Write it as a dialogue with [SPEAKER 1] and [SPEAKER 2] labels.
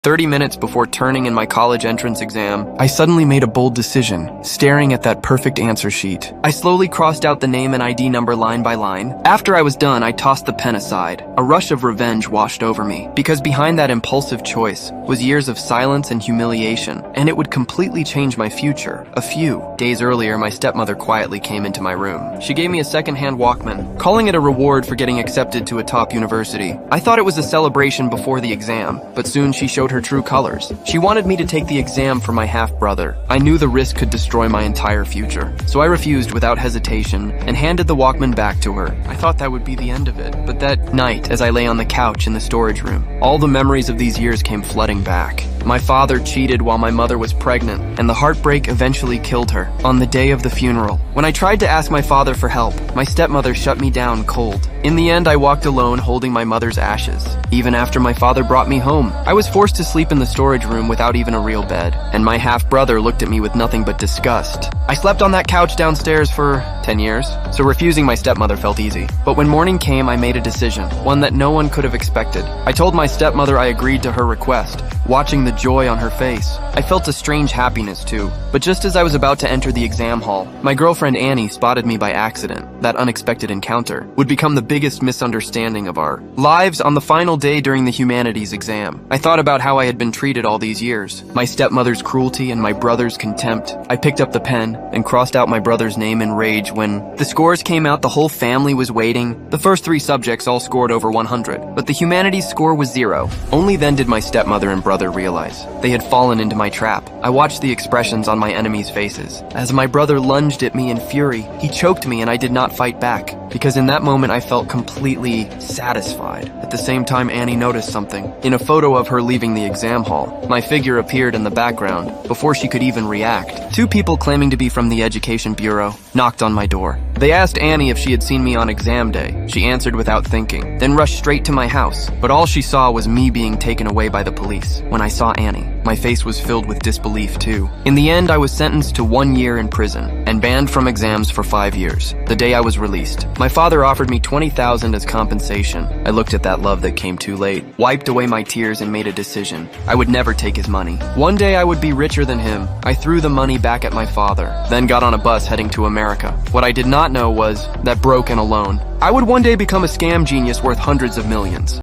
[SPEAKER 1] 30 minutes before turning in my college entrance exam, I suddenly made a bold decision, staring at that perfect answer sheet. I slowly crossed out the name and ID number line by line. After I was done, I tossed the pen aside. A rush of revenge washed over me, because behind that impulsive choice was years of silence and humiliation, and it would completely change my future. A few days earlier, my stepmother quietly came into my room. She gave me a second-hand Walkman, calling it a reward for getting accepted to a top university. I thought it was a celebration before the exam, but soon she showed her true colors. She wanted me to take the exam for my half-brother. I knew the risk could destroy my entire future, so I refused without hesitation and handed the Walkman back to her. I thought that would be the end of it, but that night, as I lay on the couch in the storage room, all the memories of these years came flooding back. My father cheated while my mother was pregnant, and the heartbreak eventually killed her on the day of the funeral. When I tried to ask my father for help, my stepmother shut me down cold. In the end, I walked alone holding my mother's ashes. Even after my father brought me home, I was forced to sleep in the storage room without even a real bed, and my half-brother looked at me with nothing but disgust. I slept on that couch downstairs for 10 years, so refusing my stepmother felt easy. But when morning came, I made a decision, one that no one could have expected. I told my stepmother I agreed to her request. Watching the joy on her face, I felt a strange happiness too. But just as I was about to enter the exam hall, my girlfriend Annie spotted me by accident. That unexpected encounter would become the biggest misunderstanding of our lives on the final day during the humanities exam. I thought about how I had been treated all these years, my stepmother's cruelty and my brother's contempt. I picked up the pen and crossed out my brother's name in rage. When the scores came out, the whole family was waiting. The first 3 subjects all scored over 100, but the humanities score was 0. Only then did my stepmother and brother realize they had fallen into my trap. I watched the expressions on my enemies' faces. As my brother lunged at me in fury, he choked me and I did not fight back, because in that moment I felt completely satisfied. At the same time, Annie noticed something. In a photo of her leaving the exam hall, my figure appeared in the background before she could even react. 2 people claiming to be from the Education Bureau knocked on my door. They asked Annie if she had seen me on exam day. She answered without thinking, then rushed straight to my house. But all she saw was me being taken away by the police. When I saw Annie, my face was filled with disbelief too. In the end, I was sentenced to 1 year in prison and banned from exams for 5 years. The day I was released, my father offered me $20,000 as compensation. I looked at that love that came too late, wiped away my tears and made a decision. I would never take his money. One day I would be richer than him. I threw the money back at my father, then got on a bus heading to America. What I did not know was that broke and alone, I would one day become a scam genius worth hundreds of millions.